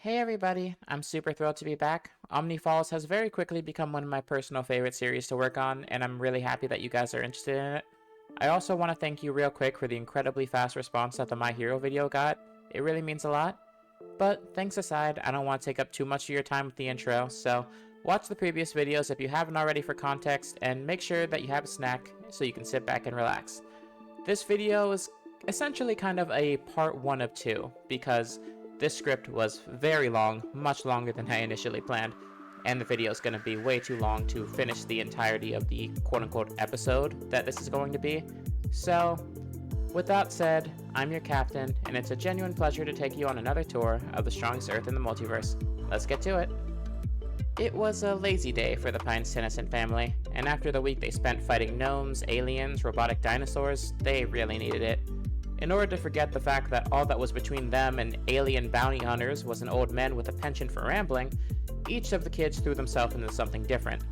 Hey everybody, I'm super thrilled to be back. Omni Falls has very quickly become one of my personal favorite series to work on, and I'm really happy that you guys are interested in it. I also want to thank you real quick for the incredibly fast response that the My Hero video got. It really means a lot. But thanks aside, I don't want to take up too much of your time with the intro, so watch the previous videos if you haven't already for context, and make sure that you have a snack so you can sit back and relax. This video is essentially kind of a part 1 of 2, because this script was very long, much longer than I initially planned, and the video is going to be way too long to finish the entirety of the quote-unquote episode that this is going to be. So, with that said, I'm your captain, and it's a genuine pleasure to take you on another tour of the strongest Earth in the multiverse. Let's get to it. It was a lazy day for the Pines Tennyson family, and after the week they spent fighting gnomes, aliens, robotic dinosaurs, they really needed it. In order to forget the fact that all that was between them and alien bounty hunters was an old man with a penchant for rambling, each of the kids threw themselves into something different.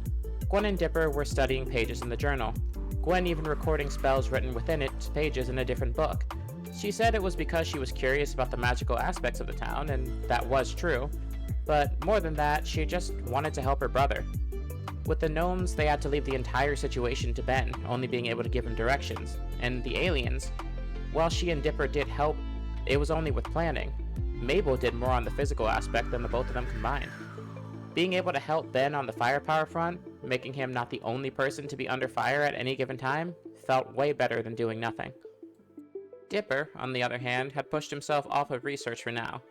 Gwen and Dipper were studying pages in the journal, Gwen even recording spells written within its pages in a different book. She said it was because she was curious about the magical aspects of the town, and that was true, but more than that, she just wanted to help her brother. With the gnomes, they had to leave the entire situation to Ben, only being able to give him directions, and the aliens, while she and Dipper did help, it was only with planning. Mabel did more on the physical aspect than the both of them combined. Being able to help Ben on the firepower front, making him not the only person to be under fire at any given time, felt way better than doing nothing. Dipper, on the other hand, had pushed himself off of research for now.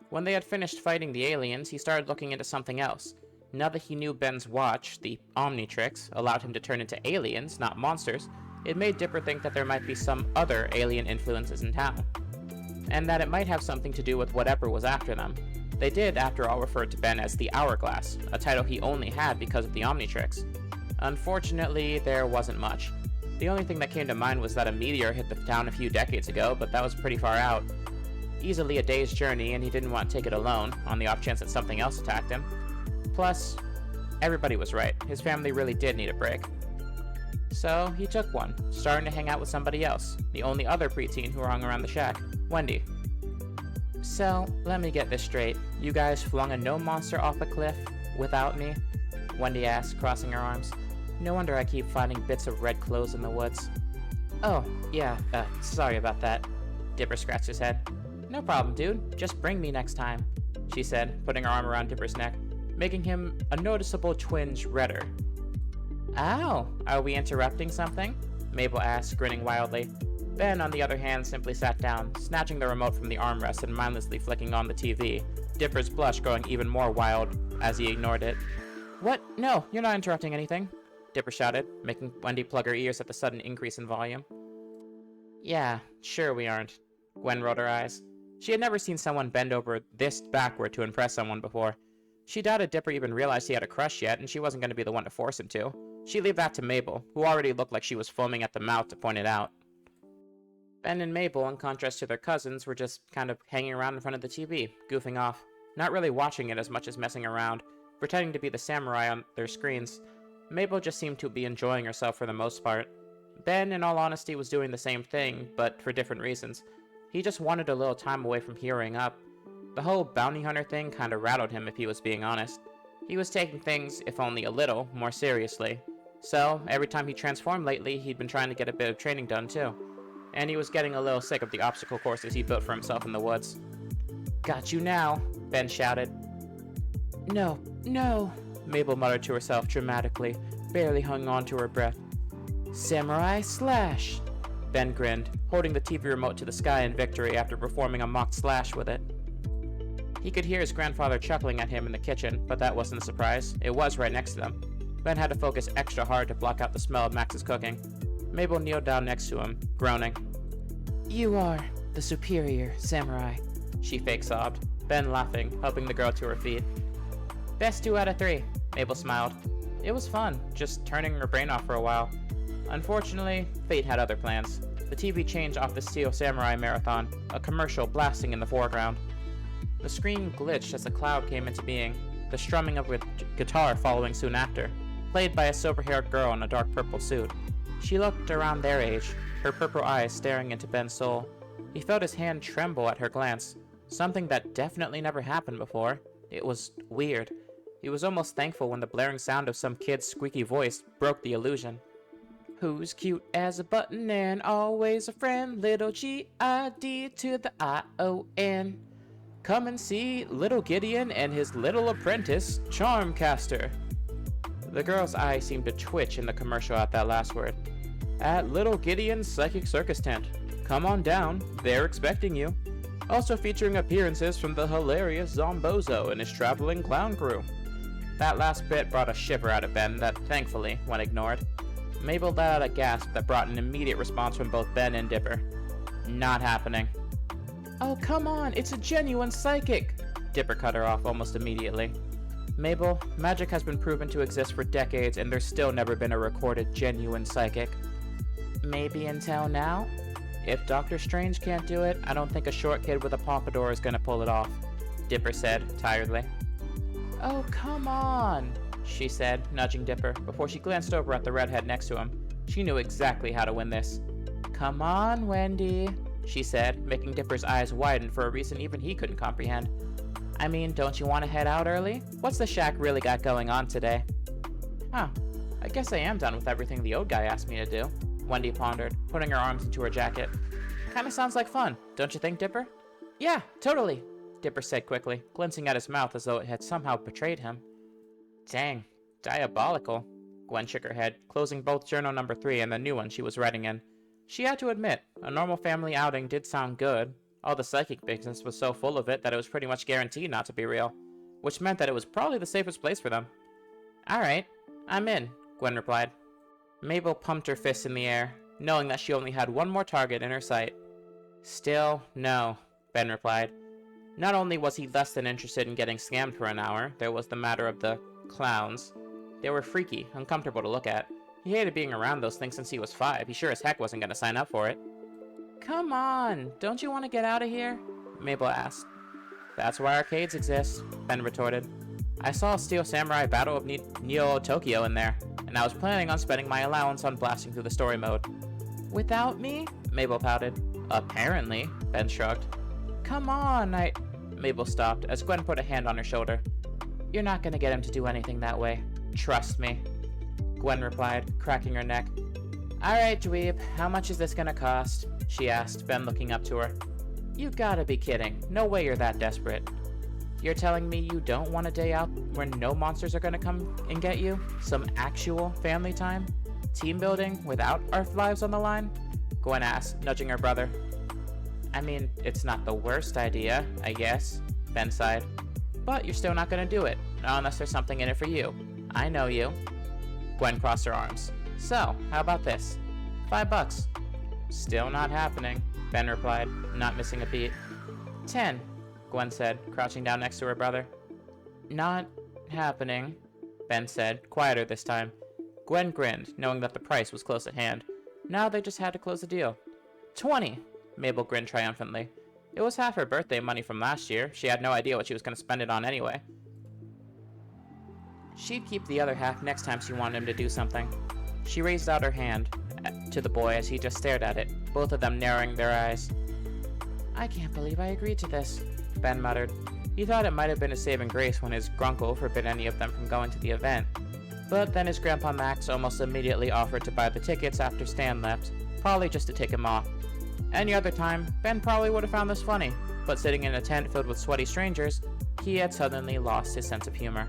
When they had finished fighting the aliens, he started looking into something else. Now that he knew Ben's watch, the Omnitrix, allowed him to turn into aliens, not monsters, it made Dipper think that there might be some other alien influences in town, and that it might have something to do with whatever was after them. They did, after all, refer to Ben as the Hourglass, a title he only had because of the Omnitrix. Unfortunately, there wasn't much. The only thing that came to mind was that a meteor hit the town a few decades ago, but that was pretty far out. Easily a day's journey, and he didn't want to take it alone, on the off chance that something else attacked him. Plus, everybody was right, his family really did need a break. So he took one, starting to hang out with somebody else, the only other preteen who hung around the shack, Wendy. So, let me get this straight. You guys flung a gnome monster off a cliff without me? Wendy asked, crossing her arms. No wonder I keep finding bits of red clothes in the woods. Oh, yeah, sorry about that. Dipper scratched his head. No problem, dude. Just bring me next time, she said, putting her arm around Dipper's neck, making him a noticeable twinge redder. Ow! Are we interrupting something? Mabel asked, grinning wildly. Ben, on the other hand, simply sat down, snatching the remote from the armrest and mindlessly flicking on the TV, Dipper's blush growing even more wild as he ignored it. What? No, you're not interrupting anything, Dipper shouted, making Wendy plug her ears at the sudden increase in volume. Yeah, sure we aren't. Gwen rolled her eyes. She had never seen someone bend over this backward to impress someone before. She doubted Dipper even realized he had a crush yet, and she wasn't going to be the one to force him to. She'd leave that to Mabel, who already looked like she was foaming at the mouth to point it out. Ben and Mabel, in contrast to their cousins, were just kind of hanging around in front of the TV, goofing off, not really watching it as much as messing around, pretending to be the samurai on their screens. Mabel just seemed to be enjoying herself for the most part. Ben, in all honesty, was doing the same thing, but for different reasons. He just wanted a little time away from heroing up. The whole bounty hunter thing kinda rattled him if he was being honest. He was taking things, if only a little, more seriously. So, every time he transformed lately, he'd been trying to get a bit of training done too. And he was getting a little sick of the obstacle courses he built for himself in the woods. Got you now, Ben shouted. No, no, Mabel muttered to herself dramatically, barely hung on to her breath. Samurai slash! Ben grinned, holding the TV remote to the sky in victory after performing a mock slash with it. He could hear his grandfather chuckling at him in the kitchen, but that wasn't a surprise. It was right next to them. Ben had to focus extra hard to block out the smell of Max's cooking. Mabel kneeled down next to him, groaning. You are the superior samurai, she fake sobbed, Ben laughing, helping the girl to her feet. Best 2 out of 3, Mabel smiled. It was fun, just turning her brain off for a while. Unfortunately, fate had other plans. The TV changed off the Steel Samurai marathon, a commercial blasting in the foreground. The screen glitched as a cloud came into being, the strumming of a guitar following soon after, played by a silver-haired girl in a dark purple suit. She looked around their age, her purple eyes staring into Ben's soul. He felt his hand tremble at her glance. Something that definitely never happened before. It was weird. He was almost thankful when the blaring sound of some kid's squeaky voice broke the illusion. Who's cute as a button and always a friend? Little G-I-D to the I-O-N. Come and see little Gideon and his little apprentice, Charmcaster. The girl's eye seemed to twitch in the commercial at that last word. At little Gideon's Psychic Circus tent. Come on down, they're expecting you. Also featuring appearances from the hilarious Zombozo and his traveling clown crew. That last bit brought a shiver out of Ben that thankfully went ignored. Mabel let out a gasp that brought an immediate response from both Ben and Dipper. Not happening. Oh, come on, it's a genuine psychic! Dipper cut her off almost immediately. Mabel, magic has been proven to exist for decades and there's still never been a recorded genuine psychic. Maybe until now? If Dr. Strange can't do it, I don't think a short kid with a pompadour is gonna pull it off, Dipper said, tiredly. Oh, come on, she said, nudging Dipper, before she glanced over at the redhead next to him. She knew exactly how to win this. Come on, Wendy, she said, making Dipper's eyes widen for a reason even he couldn't comprehend. I mean, don't you want to head out early? What's the shack really got going on today? Huh, I guess I am done with everything the old guy asked me to do, Wendy pondered, putting her arms into her jacket. Kinda sounds like fun, don't you think, Dipper? Yeah, totally, Dipper said quickly, glancing at his mouth as though it had somehow betrayed him. Dang, diabolical. Gwen shook her head, closing both journal number 3 and the new one she was writing in. She had to admit, a normal family outing did sound good. All the psychic business was so full of it that it was pretty much guaranteed not to be real, which meant that it was probably the safest place for them. Alright, I'm in, Gwen replied. Mabel pumped her fists in the air, knowing that she only had one more target in her sight. Still, no, Ben replied. Not only was he less than interested in getting scammed for an hour, there was the matter of the clowns. They were freaky, uncomfortable to look at. He hated being around those things since he was 5. He sure as heck wasn't going to sign up for it. Come on, don't you want to get out of here? Mabel asked. That's why arcades exist, Ben retorted. I saw a Steel Samurai Battle of Neo Tokyo in there, and I was planning on spending my allowance on blasting through the story mode. Without me? Mabel pouted. Apparently, Ben shrugged. Come on, Mabel stopped as Gwen put a hand on her shoulder. You're not going to get him to do anything that way. Trust me, Gwen replied, cracking her neck. Alright, dweeb, how much is this gonna cost? She asked, Ben looking up to her. You gotta be kidding. No way you're that desperate. You're telling me you don't want a day out where no monsters are gonna come and get you? Some actual family time? Team building without our lives on the line? Gwen asked, nudging her brother. I mean, it's not the worst idea, I guess, Ben sighed. But you're still not gonna do it, not unless there's something in it for you. I know you. Gwen crossed her arms. So, how about this? $5. Still not happening, Ben replied, not missing a beat. 10, Gwen said, crouching down next to her brother. Not happening, Ben said, quieter this time. Gwen grinned, knowing that the price was close at hand. Now they just had to close the deal. 20, Mabel grinned triumphantly. It was half her birthday money from last year. She had no idea what she was going to spend it on anyway. She'd keep the other half next time she wanted him to do something. She raised out her hand to the boy as he just stared at it, both of them narrowing their eyes. I can't believe I agreed to this, Ben muttered. He thought it might have been a saving grace when his grunkle forbid any of them from going to the event. But then his grandpa Max almost immediately offered to buy the tickets after Stan left, probably just to tick him off. Any other time, Ben probably would have found this funny, but sitting in a tent filled with sweaty strangers, he had suddenly lost his sense of humor.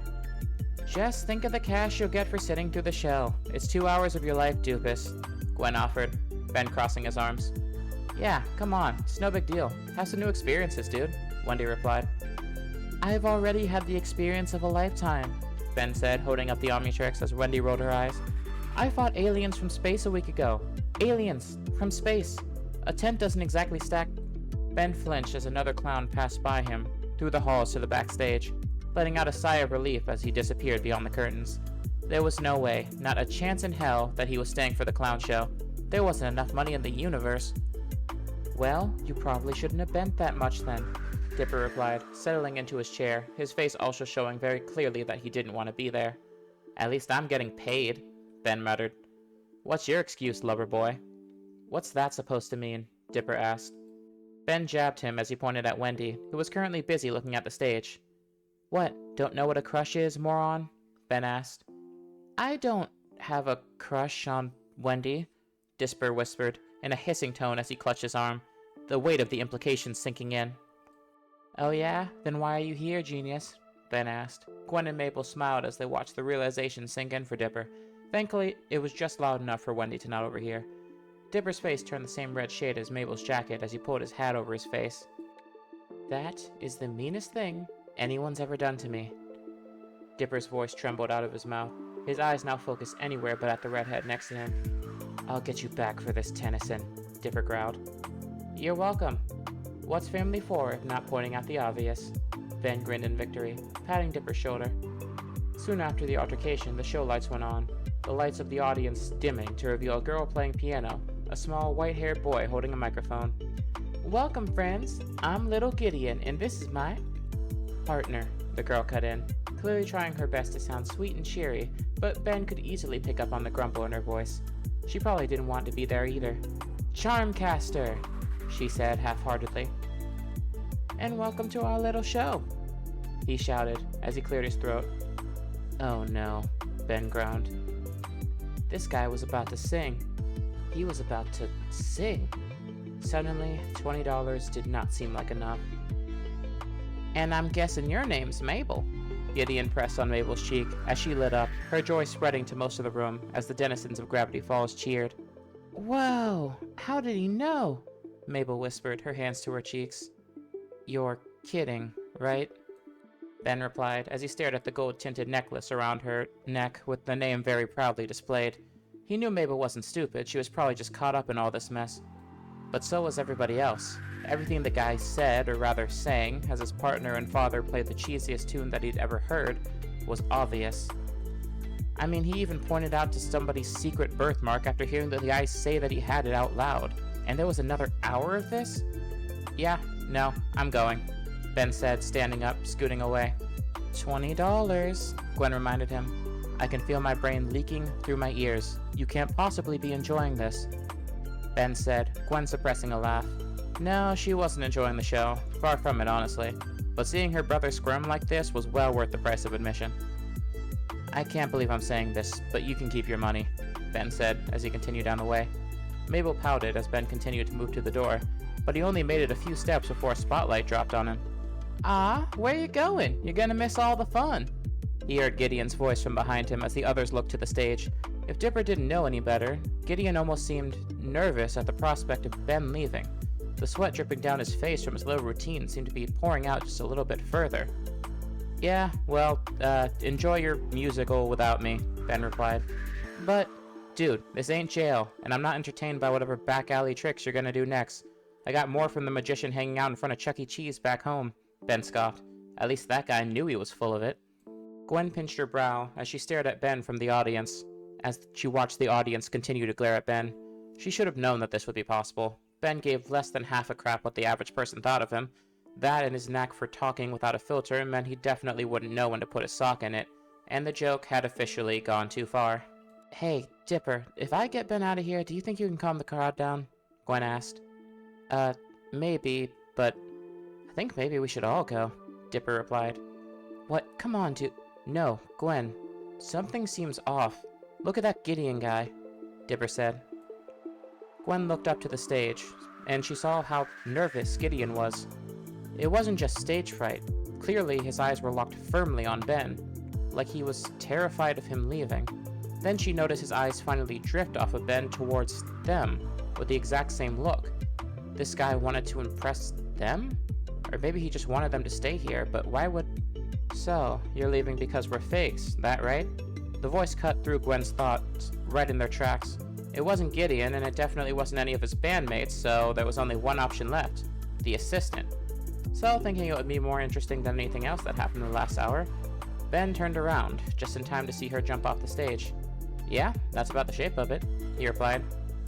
Just think of the cash you'll get for sitting through the show. It's 2 hours of your life, Doofus, Gwen offered, Ben crossing his arms. Yeah, come on, it's no big deal. Have some new experiences, dude, Wendy replied. I've already had the experience of a lifetime, Ben said, holding up the Omnitrix as Wendy rolled her eyes. I fought aliens from space a week ago. Aliens from space. A tent doesn't exactly stack. Ben flinched as another clown passed by him, through the halls to the backstage, letting out a sigh of relief as he disappeared beyond the curtains. There was no way, not a chance in hell, that he was staying for the clown show. There wasn't enough money in the universe. Well, you probably shouldn't have bent that much then, Dipper replied, settling into his chair, his face also showing very clearly that he didn't want to be there. At least I'm getting paid, Ben muttered. What's your excuse, lover boy? What's that supposed to mean? Dipper asked. Ben jabbed him as he pointed at Wendy, who was currently busy looking at the stage. What, don't know what a crush is, moron? Ben asked. I don't have a crush on Wendy, Disper whispered, in a hissing tone as he clutched his arm, the weight of the implication sinking in. Oh yeah? Then why are you here, genius? Ben asked. Gwen and Mabel smiled as they watched the realization sink in for Dipper. Thankfully, it was just loud enough for Wendy to not overhear. Dipper's face turned the same red shade as Mabel's jacket as he pulled his hat over his face. That is the meanest thing anyone's ever done to me. Dipper's voice trembled out of his mouth, his eyes now focused anywhere but at the redhead next to him. I'll get you back for this, Tennyson, Dipper growled. You're welcome. What's family for if not pointing out the obvious? Ben grinned in victory, patting Dipper's shoulder. Soon after the altercation, the show lights went on, the lights of the audience dimming to reveal a girl playing piano, a small white-haired boy holding a microphone. Welcome, friends. I'm Little Gideon, and this is my partner, the girl cut in, clearly trying her best to sound sweet and cheery, but Ben could easily pick up on the grumble in her voice. She probably didn't want to be there either. Charmcaster, she said half-heartedly. And welcome to our little show, he shouted as he cleared his throat. Oh no, Ben groaned. This guy was about to sing. He was about to sing. Suddenly, $20 did not seem like enough. And I'm guessing your name's Mabel. Gideon pressed on Mabel's cheek as she lit up, her joy spreading to most of the room as the denizens of Gravity Falls cheered. Whoa, how did he know? Mabel whispered, her hands to her cheeks. You're kidding, right? Ben replied as he stared at the gold-tinted necklace around her neck with the name very proudly displayed. He knew Mabel wasn't stupid, she was probably just caught up in all this mess. But so was everybody else. Everything the guy said, or rather sang, as his partner and father played the cheesiest tune that he'd ever heard, was obvious. I mean, he even pointed out to somebody's secret birthmark after hearing the guy say that he had it out loud. And there was another hour of this? Yeah, no, I'm going, Ben said, standing up, scooting away. $20, Gwen reminded him. I can feel my brain leaking through my ears. You can't possibly be enjoying this, Ben said, Gwen suppressing a laugh. No, she wasn't enjoying the show. Far from it, honestly. But seeing her brother squirm like this was well worth the price of admission. I can't believe I'm saying this, but you can keep your money, Ben said as he continued down the way. Mabel pouted as Ben continued to move to the door, but he only made it a few steps before a spotlight dropped on him. Ah, where you going? You're gonna miss all the fun. He heard Gideon's voice from behind him as the others looked to the stage. If Dipper didn't know any better, Gideon almost seemed nervous at the prospect of Ben leaving. The sweat dripping down his face from his little routine seemed to be pouring out just a little bit further. Yeah, well, enjoy your musical without me, Ben replied. But, dude, this ain't jail, and I'm not entertained by whatever back alley tricks you're gonna do next. I got more from the magician hanging out in front of Chuck E. Cheese back home, Ben scoffed. At least that guy knew he was full of it. Gwen pinched her brow as she stared at Ben from the audience, as she watched the audience continue to glare at Ben. She should have known that this would be possible. Ben gave less than half a crap what the average person thought of him. That and his knack for talking without a filter meant he definitely wouldn't know when to put his sock in it, and the joke had officially gone too far. Hey, Dipper, if I get Ben out of here, do you think you can calm the crowd down? Gwen asked. Maybe, but I think maybe we should all go, Dipper replied. What? Come on, dude. No, Gwen. Something seems off. Look at that Gideon guy, Dipper said. Gwen looked up to the stage, and she saw how nervous Gideon was. It wasn't just stage fright. Clearly, his eyes were locked firmly on Ben, like he was terrified of him leaving. Then she noticed his eyes finally drift off of Ben towards them, with the exact same look. This guy wanted to impress them? Or maybe he just wanted them to stay here, but why would... So, you're leaving because we're fakes, that right? The voice cut through Gwen's thoughts, right in their tracks. It wasn't Gideon, and it definitely wasn't any of his bandmates, so there was only one option left. The assistant. So, thinking it would be more interesting than anything else that happened in the last hour, Ben turned around, just in time to see her jump off the stage. Yeah, that's about the shape of it, he replied,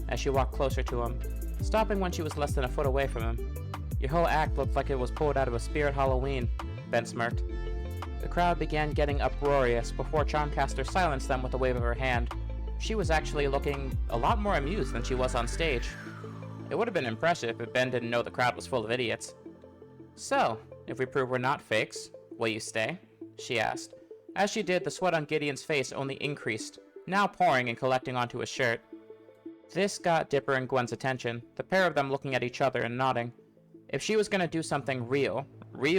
as she walked closer to him, stopping when she was less than a foot away from him. Your whole act looked like it was pulled out of a Spirit Halloween, Ben smirked. The crowd began getting uproarious before Charmcaster silenced them with a wave of her hand. She was actually looking a lot more amused than she was on stage. It would have been impressive if Ben didn't know the crowd was full of idiots. "So, if we prove we're not fakes, will you stay?" she asked. As she did, the sweat on Gideon's face only increased, now pouring and collecting onto his shirt. This got Dipper and Gwen's attention, the pair of them looking at each other and nodding. If she was going to do something real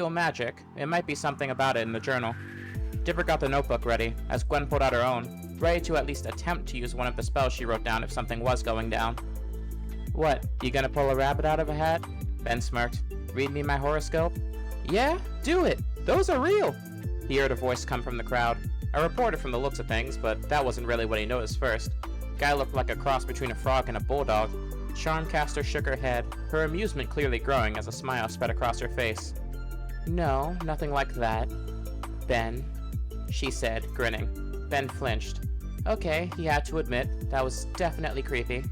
magic, it might be something about it in the journal. Dipper got the notebook ready, as Gwen pulled out her own, ready to at least attempt to use one of the spells she wrote down if something was going down. "What, you gonna pull a rabbit out of a hat?" Ben smirked. "Read me my horoscope?" "Yeah, do it! Those are real!" He heard a voice come from the crowd. A reporter from the looks of things, but that wasn't really what he noticed first. Guy looked like a cross between a frog and a bulldog. Charmcaster shook her head, her amusement clearly growing as a smile spread across her face. "No, nothing like that, Ben," she said, grinning. Ben flinched. Okay, he had to admit, that was definitely creepy.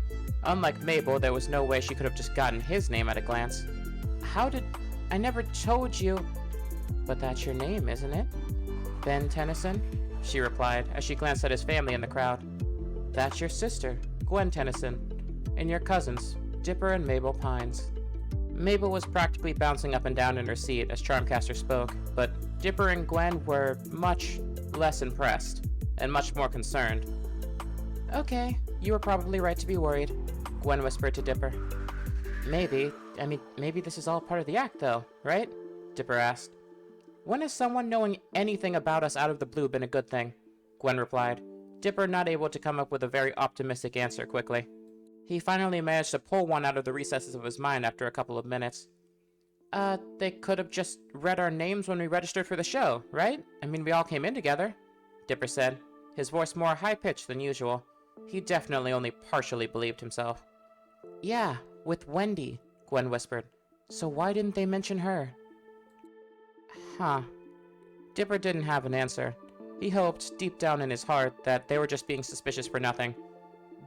Unlike Mabel, there was no way she could have just gotten his name at a glance. I never told you... But that's your name, isn't it? Ben Tennyson? She replied, as she glanced at his family in the crowd. That's your sister, Gwen Tennyson, and your cousins, Dipper and Mabel Pines. Mabel was practically bouncing up and down in her seat as Charmcaster spoke, but Dipper and Gwen were much less impressed, and much more concerned. Okay, you were probably right to be worried, Gwen whispered to Dipper. Maybe this is all part of the act though, right? Dipper asked. When has someone knowing anything about us out of the blue been a good thing? Gwen replied, Dipper not able to come up with a very optimistic answer quickly. He finally managed to pull one out of the recesses of his mind after a couple of minutes. They could have just read our names when we registered for the show, right? I mean, we all came in together, Dipper said, his voice more high-pitched than usual. He definitely only partially believed himself. Yeah, with Wendy, Gwen whispered. So why didn't they mention her? Huh. Dipper didn't have an answer. He hoped, deep down in his heart, that they were just being suspicious for nothing.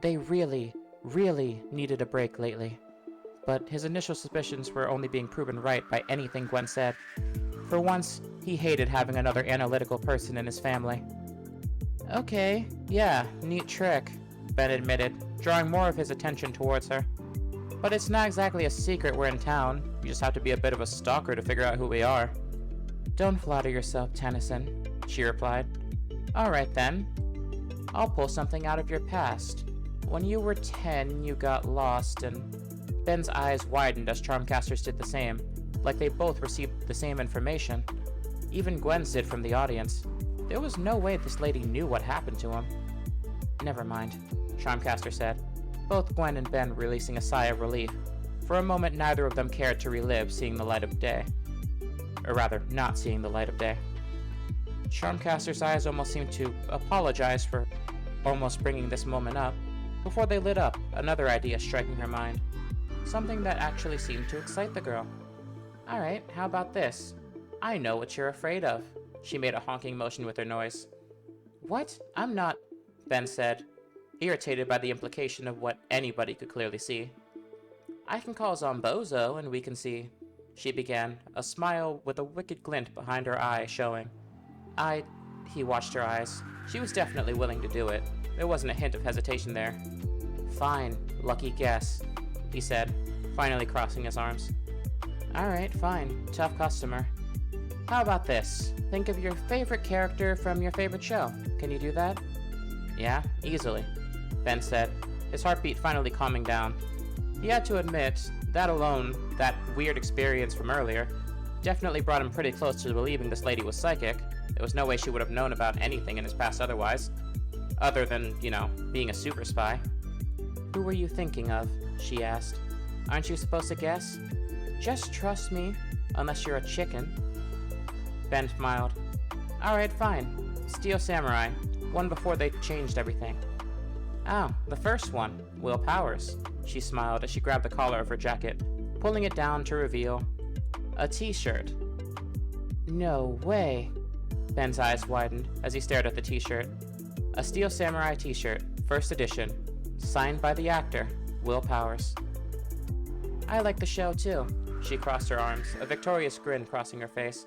They really needed a break lately. But his initial suspicions were only being proven right by anything Gwen said. For once, he hated having another analytical person in his family. Okay, yeah, neat trick, Ben admitted, drawing more of his attention towards her. But it's not exactly a secret we're in town. You just have to be a bit of a stalker to figure out who we are. Don't flatter yourself, Tennyson, she replied. Alright then. I'll pull something out of your past. When you were 10, you got lost and... Ben's eyes widened as Charmcasters did the same, like they both received the same information. Even Gwen's did from the audience. There was no way this lady knew what happened to him. Never mind, Charmcaster said, both Gwen and Ben releasing a sigh of relief. For a moment, neither of them cared to relive seeing the light of day. Or rather, not seeing the light of day. Charmcaster's eyes almost seemed to apologize for almost bringing this moment up, before they lit up, another idea striking her mind. Something that actually seemed to excite the girl. Alright, how about this? I know what you're afraid of. She made a honking motion with her noise. What? I'm not, Ben said, irritated by the implication of what anybody could clearly see. I can call Zombozo and we can see, she began, a smile with a wicked glint behind her eye showing. He watched her eyes. She was definitely willing to do it. There wasn't a hint of hesitation there. Fine, lucky guess, he said, finally crossing his arms. Alright, fine, tough customer. How about this? Think of your favorite character from your favorite show. Can you do that? Yeah, easily, Ben said, his heartbeat finally calming down. He had to admit, that alone, that weird experience from earlier, definitely brought him pretty close to believing this lady was psychic. There was no way she would have known about anything in his past otherwise. Other than, being a super spy. Who were you thinking of? She asked. Aren't you supposed to guess? Just trust me, unless you're a chicken. Ben smiled. Alright, fine. Steel Samurai. One before they changed everything. Oh, the first one. Will Powers. She smiled as she grabbed the collar of her jacket, pulling it down to reveal a t-shirt. No way. Ben's eyes widened as he stared at the t-shirt. A Steel Samurai t-shirt, first edition, signed by the actor, Will Powers. I like the show too. She crossed her arms, a victorious grin crossing her face.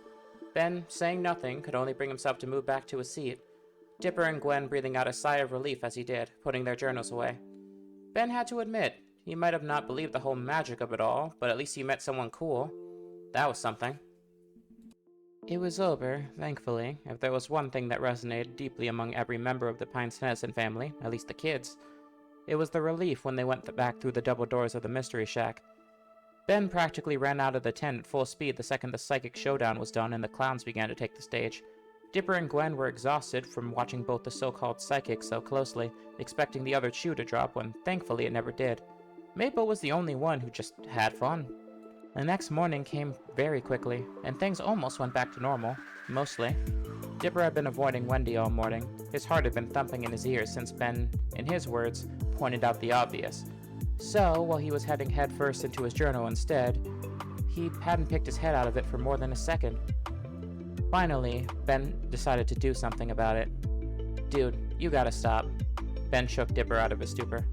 Ben, saying nothing, could only bring himself to move back to his seat. Dipper and Gwen breathing out a sigh of relief as he did, putting their journals away. Ben had to admit, he might have not believed the whole magic of it all, but at least he met someone cool. That was something. It was over, thankfully. If there was one thing that resonated deeply among every member of the Pine-Tennyson family, at least the kids, it was the relief when they went back through the double doors of the Mystery Shack. Ben practically ran out of the tent at full speed the second the psychic showdown was done and the clowns began to take the stage. Dipper and Gwen were exhausted from watching both the so-called psychics so closely, expecting the other shoe to drop when, thankfully, it never did. Mabel was the only one who just had fun. The next morning came very quickly, and things almost went back to normal, mostly. Dipper had been avoiding Wendy all morning. His heart had been thumping in his ears since Ben, in his words, pointed out the obvious. So, while he was heading headfirst into his journal instead, he hadn't picked his head out of it for more than a second. Finally, Ben decided to do something about it. Dude, you gotta stop. Ben shook Dipper out of his stupor.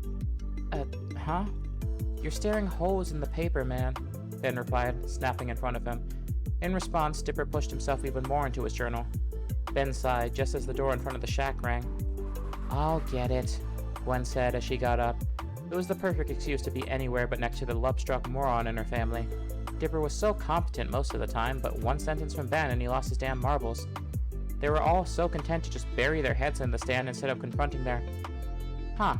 Huh? You're staring holes in the paper, man, Ben replied, snapping in front of him. In response, Dipper pushed himself even more into his journal. Ben sighed just as the door in front of the shack rang. I'll get it, Gwen said as she got up. It was the perfect excuse to be anywhere but next to the love-struck moron in her family. Dipper was so competent most of the time, but one sentence from Ben and he lost his damn marbles. They were all so content to just bury their heads in the stand instead of confronting their... Huh.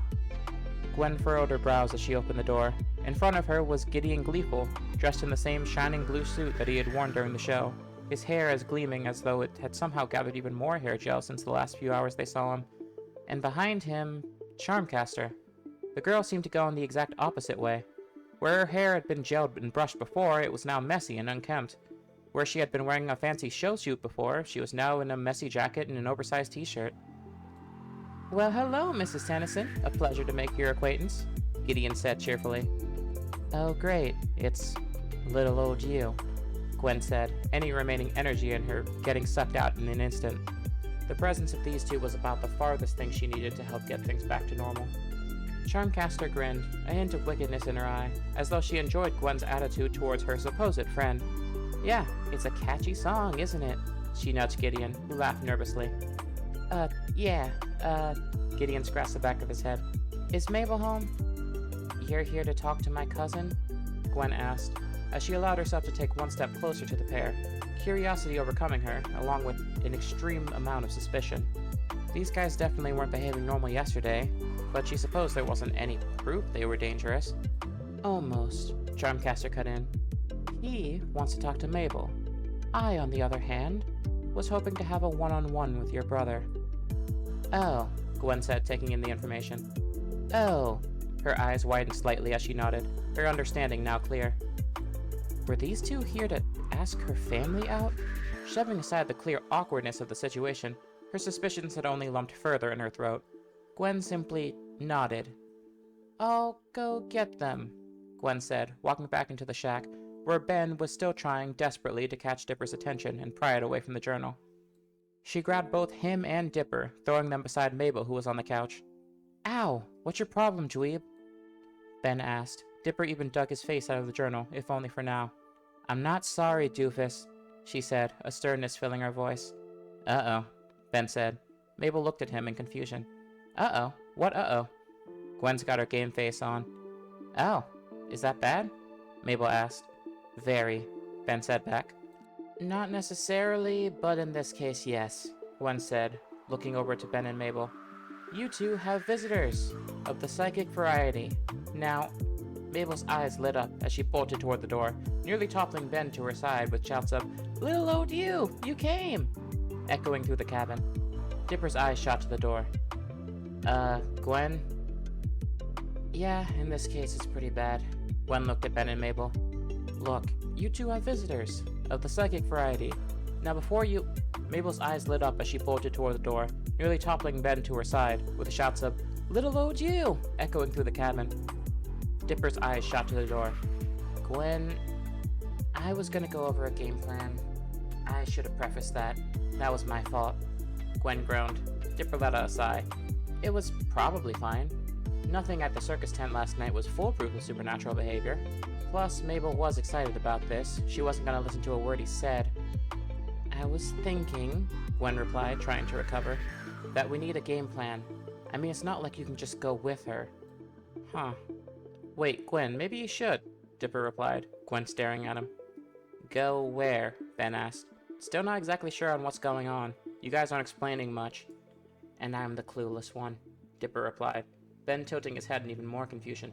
Gwen furrowed her brows as she opened the door. In front of her was Gideon Gleeful, dressed in the same shining blue suit that he had worn during the show, his hair as gleaming as though it had somehow gathered even more hair gel since the last few hours they saw him. And behind him, Charmcaster. The girl seemed to go in the exact opposite way. Where her hair had been gelled and brushed before, it was now messy and unkempt. Where she had been wearing a fancy show suit before, she was now in a messy jacket and an oversized t-shirt. Well, hello, Mrs. Tennyson. A pleasure to make your acquaintance, Gideon said cheerfully. Oh, great. It's little old you, Gwen said, any remaining energy in her getting sucked out in an instant. The presence of these two was about the farthest thing she needed to help get things back to normal. Charmcaster grinned, a hint of wickedness in her eye, as though she enjoyed Gwen's attitude towards her supposed friend. Yeah, it's a catchy song, isn't it? She nudged Gideon, who laughed nervously. Yeah, Gideon scratched the back of his head. Is Mabel home? You're here to talk to my cousin? Gwen asked, as she allowed herself to take one step closer to the pair, curiosity overcoming her, along with an extreme amount of suspicion. These guys definitely weren't behaving normal yesterday, but she supposed there wasn't any proof they were dangerous. Almost, Charmcaster cut in. He wants to talk to Mabel. I, on the other hand, was hoping to have a one-on-one with your brother. Oh, Gwen said, taking in the information. Oh. Her eyes widened slightly as she nodded, her understanding now clear. Were these two here to ask her family out? Shoving aside the clear awkwardness of the situation, her suspicions had only lumped further in her throat. Gwen simply nodded. I'll go get them, Gwen said, walking back into the shack, where Ben was still trying desperately to catch Dipper's attention and pry it away from the journal. She grabbed both him and Dipper, throwing them beside Mabel, who was on the couch. Ow! What's your problem, dweeb? Ben asked. Dipper even dug his face out of the journal, if only for now. I'm not sorry, doofus, she said, a sternness filling her voice. Uh-oh, Ben said. Mabel looked at him in confusion. Uh-oh? What uh-oh? Gwen's got her game face on. Oh, is that bad? Mabel asked. Very, Ben said back. Not necessarily, but in this case, yes, Gwen said, looking over to Ben and Mabel. You two have visitors, of the psychic variety. Now, Mabel's eyes lit up as she bolted toward the door, nearly toppling Ben to her side with shouts of, Little old you came! Echoing through the cabin. Dipper's eyes shot to the door. Gwen? Yeah, in this case it's pretty bad. Gwen looked at Ben and Mabel. Look, you two have visitors, of the psychic variety. Now before you... Mabel's eyes lit up as she bolted toward the door, nearly toppling Ben to her side, with shouts of, Little old you! Echoing through the cabin. Dipper's eyes shot to the door. Gwen... I was gonna go over a game plan. I should have prefaced that. That was my fault. Gwen groaned. Dipper let out a sigh. It was probably fine. Nothing at the circus tent last night was foolproof of supernatural behavior. Plus, Mabel was excited about this. She wasn't gonna listen to a word he said. I was thinking, Gwen replied, trying to recover, that we need a game plan. I mean, it's not like you can just go with her. Huh. Wait, Gwen, maybe you should, Dipper replied, Gwen staring at him. Go where? Ben asked. Still not exactly sure on what's going on. You guys aren't explaining much. And I'm the clueless one, Dipper replied, Ben tilting his head in even more confusion.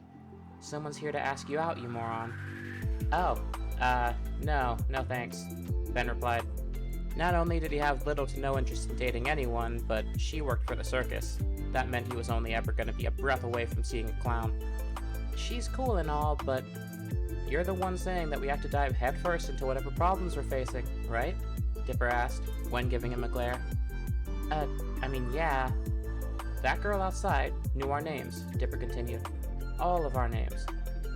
Someone's here to ask you out, you moron. Oh, no thanks, Ben replied. Not only did he have little to no interest in dating anyone, but she worked for the circus. That meant he was only ever going to be a breath away from seeing a clown. She's cool and all, but you're the one saying that we have to dive headfirst into whatever problems we're facing, right? Dipper asked, Gwen giving him a glare. I mean, yeah. That girl outside knew our names, Dipper continued. All of our names.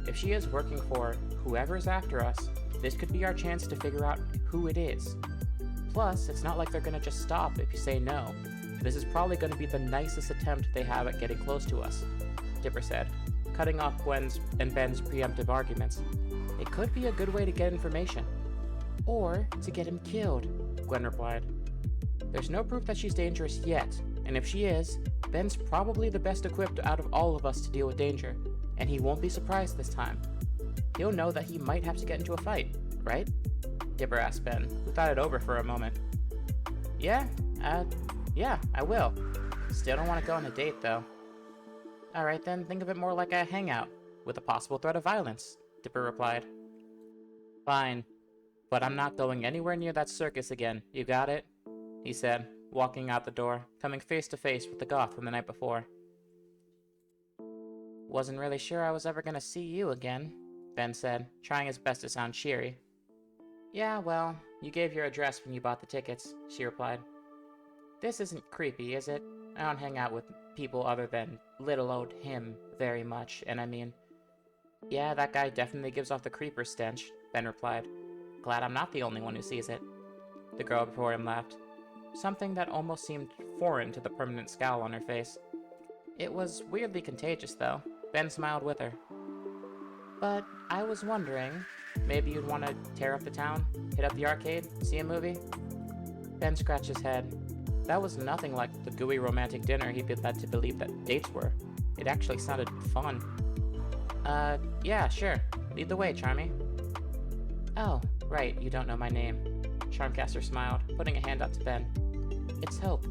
If she is working for whoever's after us, this could be our chance to figure out who it is. Plus, it's not like they're gonna just stop if you say no. This is probably gonna be the nicest attempt they have at getting close to us, Dipper said, cutting off Gwen's and Ben's preemptive arguments. It could be a good way to get information. Or to get him killed, Gwen replied. There's no proof that she's dangerous yet, and if she is, Ben's probably the best equipped out of all of us to deal with danger, and he won't be surprised this time. He'll know that he might have to get into a fight, right? Dipper asked Ben, who thought it over for a moment. Yeah, I will. Still don't want to go on a date, though. Alright then, think of it more like a hangout, with a possible threat of violence, Dipper replied. Fine, but I'm not going anywhere near that circus again, you got it? He said, walking out the door, coming face to face with the goth from the night before. Wasn't really sure I was ever gonna see you again, Ben said, trying his best to sound cheery. Yeah, well, you gave your address when you bought the tickets, she replied. This isn't creepy, is it? I don't hang out with people other than little old him very much, and I mean... Yeah, that guy definitely gives off the creeper stench, Ben replied. Glad I'm not the only one who sees it. The girl before him laughed. Something that almost seemed foreign to the permanent scowl on her face. It was weirdly contagious, though. Ben smiled with her. But I was wondering, maybe you'd want to tear up the town, hit up the arcade, see a movie? Ben scratched his head. That was nothing like the gooey romantic dinner he'd been led to believe that dates were. It actually sounded fun. Yeah, sure. Lead the way, Charmy. Oh, right, you don't know my name. Charmcaster smiled, putting a hand out to Ben. It's Hope.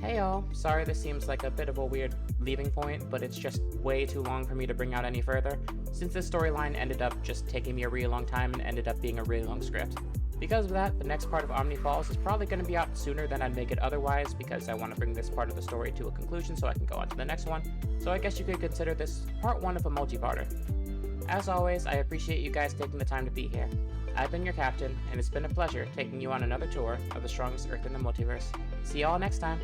Hey all, sorry this seems like a bit of a weird leaving point, but it's just way too long for me to bring out any further, since this storyline ended up just taking me a really long time and ended up being a really long script. Because of that, the next part of Omni Falls is probably going to be out sooner than I'd make it otherwise, because I want to bring this part of the story to a conclusion so I can go on to the next one, so I guess you could consider this part 1 of a multi-parter. As always, I appreciate you guys taking the time to be here. I've been your captain, and it's been a pleasure taking you on another tour of the strongest Earth in the multiverse. See y'all next time!